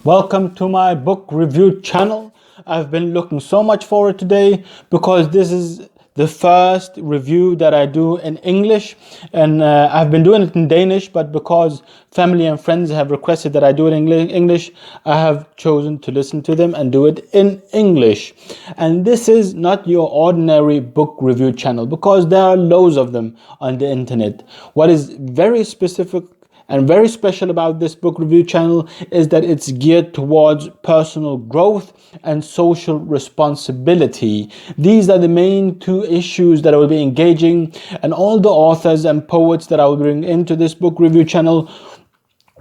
Welcome to my book review channel. I've been looking so much forward today because this is the first review that I do in English, and I've been doing it in Danish, but because family and friends have requested that I do it in English, I have chosen to listen to them and do it in English. And this is not your ordinary book review channel because there are loads of them on the internet. What is very specific and very special about this book review channel is that it's geared towards personal growth and social responsibility. These are the main two issues that I will be engaging, and all the authors and poets that I will bring into this book review channel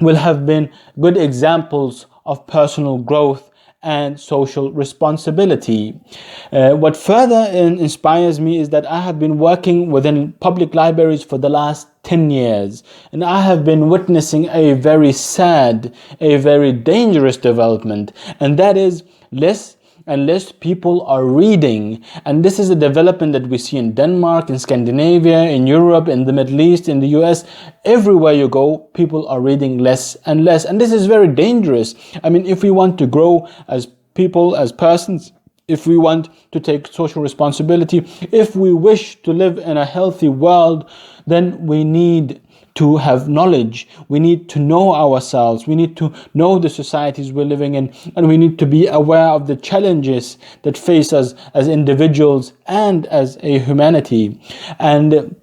will have been good examples of personal growth and social responsibility. What further inspires me is that I have been working within public libraries for the last 10 years, and I have been witnessing a very sad, a very dangerous development, and that is less and less people are reading. And this is a development that we see in Denmark, in Scandinavia, in Europe, in the Middle East, in the US. Everywhere you go, people are reading less and less. And this is very dangerous. I mean, if we want to grow as people, as persons, if we want to take social responsibility, if we wish to live in a healthy world, then we need to have knowledge. We need to know ourselves. We need to know the societies we're living in, and we need to be aware of the challenges that face us as individuals and as a humanity. And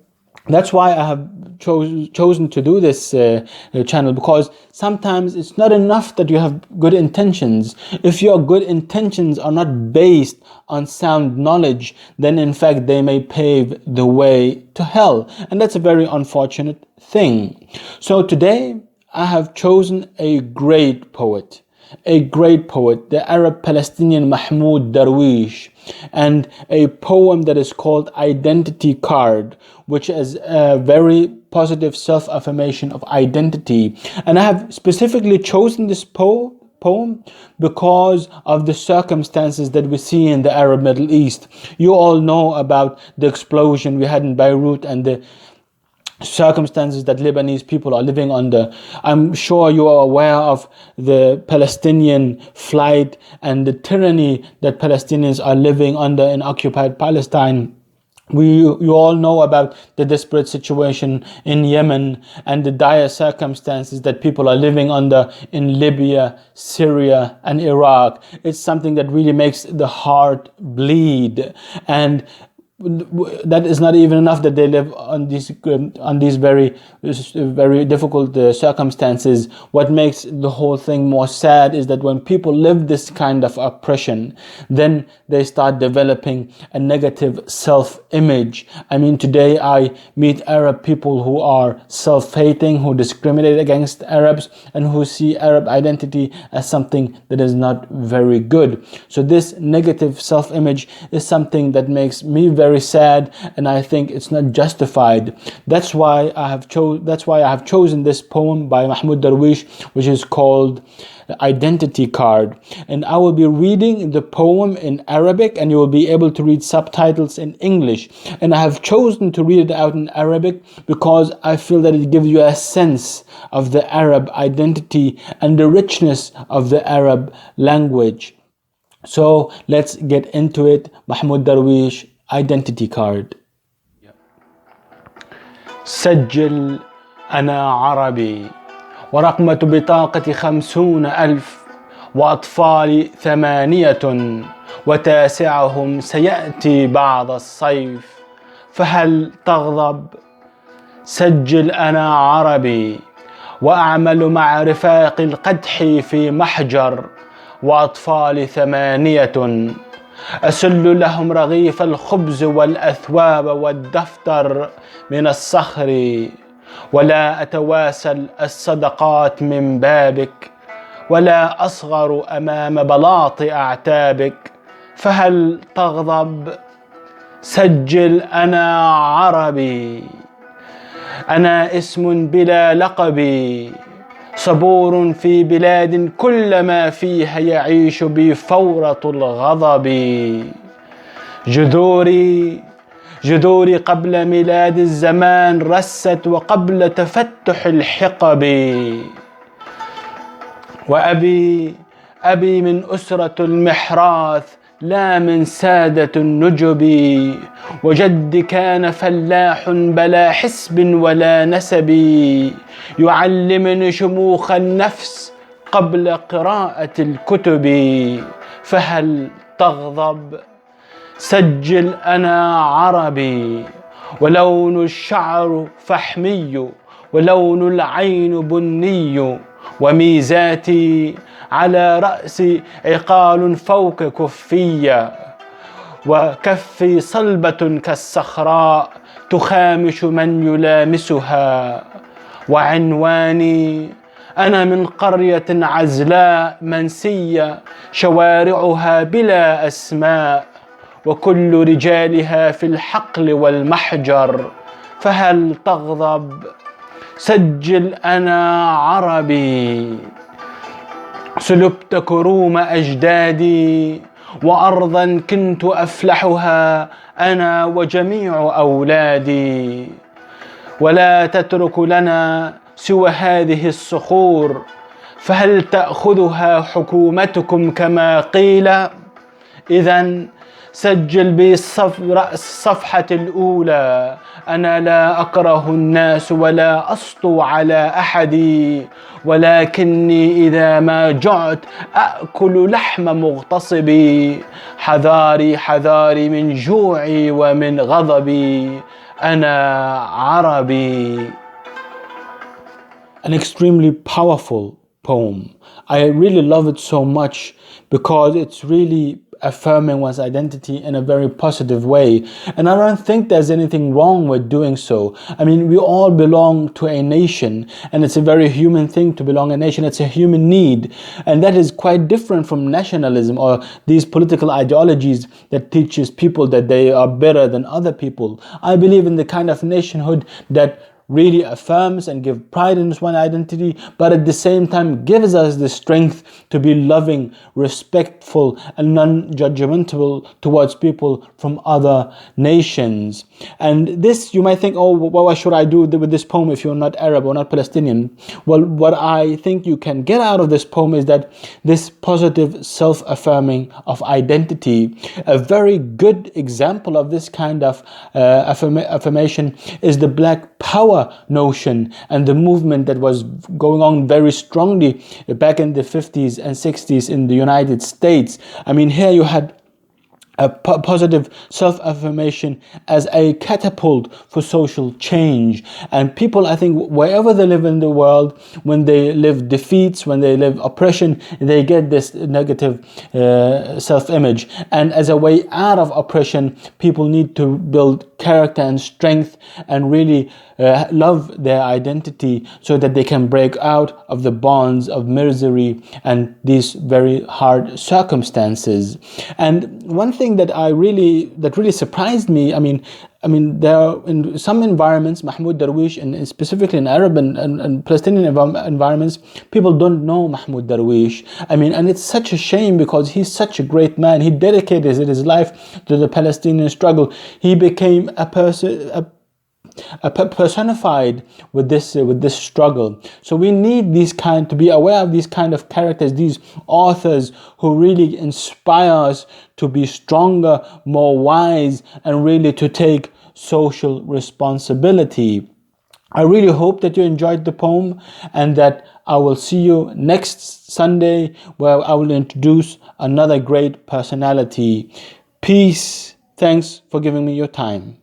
that's why I have chosen to do this channel, because sometimes it's not enough that you have good intentions. If your good intentions are not based on sound knowledge, then in fact they may pave the way to hell, and that's a very unfortunate thing. So today I have chosen a great poet, the Arab Palestinian Mahmoud Darwish, and a poem that is called Identity Card, which is a very positive self-affirmation of identity. And I have specifically chosen this poem because of the circumstances that we see in the Arab Middle East. You all know about the explosion we had in Beirut and the circumstances that Lebanese people are living under. I'm sure you are aware of the Palestinian flight and the tyranny that Palestinians are living under in occupied Palestine. You all know about the desperate situation in Yemen and the dire circumstances that people are living under in Libya, Syria, and Iraq. It's something that really makes the heart bleed. And that is not even enough that they live on these very difficult circumstances. What makes the whole thing more sad is that when people live this kind of oppression, then they start developing a negative self-image. I mean, today I meet Arab people who are self-hating, who discriminate against Arabs, and who see Arab identity as something that is not very good. So this negative self-image is something that makes me very sad, and I think it's not justified. That's why I have chosen this poem by Mahmoud Darwish, which is called Identity Card. And I will be reading the poem in Arabic, and you will be able to read subtitles in English. And I have chosen to read it out in Arabic because I feel that it gives you a sense of the Arab identity and the richness of the Arab language. So let's get into it. Mahmoud Darwish, Identity Card. سجل أنا عربي، ورقمة بطاقة 50,000، وأطفالي 8، وتاسعهم سيأتي بعد الصيف، فهل تغضب؟ سجل أنا عربي، وأعمل مع رفاق القدح في محجر، وأطفالي 8، أسل لهم رغيف الخبز والأثواب والدفتر من الصخر، ولا أتواسل الصدقات من بابك، ولا أصغر أمام بلاط أعتابك، فهل تغضب؟ سجل أنا عربي، أنا اسم بلا لقب، صبور في بلاد كل ما فيها يعيش بي فورة الغضب، جذوري قبل ميلاد الزمان رست وقبل تفتح الحقب، وأبي أبي من أسرة المحراث لا من سادة النجب، وجدي كان فلاح بلا حسب ولا نسب، يعلمني شموخ النفس قبل قراءة الكتب. فهل تغضب؟ سجل أنا عربي، ولون الشعر فحمي، ولون العين بني، وميزاتي على رأسي عقال فوق كفي، وكفي صلبة كالصخراء تخامش من يلامسها. وعنواني أنا من قرية عزلاء منسية شوارعها بلا أسماء، وكل رجالها في الحقل والمحجر. فهل تغضب؟ سجل أنا عربي، سلبت كروم أجدادي، وأرضا كنت أفلحها أنا وجميع أولادي. ولا تترك لنا سوى هذه الصخور، فهل تأخذها حكومتكم كما قيل؟ إذن سجل رأس الصفحة الأولى: أنا لا أكره الناس ولا أسطو على أحد، ولكني إذا ما جعت أأكل لحم مغتصبي. حذاري حذاري من جوعي ومن غضبي، أنا عربي. An extremely powerful poem. I really love it so much because it's really affirming one's identity in a very positive way. And I don't think there's anything wrong with doing so. I mean, we all belong to a nation, and it's a very human thing to belong to a nation. It's a human need. And that is quite different from nationalism or these political ideologies that teaches people that they are better than other people. I believe in the kind of nationhood that really affirms and gives pride in one identity, but at the same time gives us the strength to be loving, respectful, and non-judgmental towards people from other nations. And this, you might think, oh, what should I do with this poem if you're not Arab or not Palestinian? Well, what I think you can get out of this poem is that this positive self-affirming of identity, a very good example of this kind of affirmation is the Black Power notion and the movement that was going on very strongly back in the 50s and 60s in the United States. I mean, here you had a positive self-affirmation as a catapult for social change. And people, I think, wherever they live in the world, when they live defeats, when they live oppression, they get this negative self-image. And as a way out of oppression, people need to build character and strength and really love their identity so that they can break out of the bonds of misery and these very hard circumstances. And one thing that really surprised me, I mean, there are in some environments, Mahmoud Darwish, and specifically in Arab and Palestinian environments, people don't know Mahmoud Darwish. I mean, and it's such a shame because he's such a great man. He dedicated his life to the Palestinian struggle. He became personified with this struggle. So we need to be aware of these kind of characters, these authors who really inspire us to be stronger, more wise, and really to take social responsibility. I really hope that you enjoyed the poem and that I will see you next Sunday where I will introduce another great personality. Peace. Thanks for giving me your time.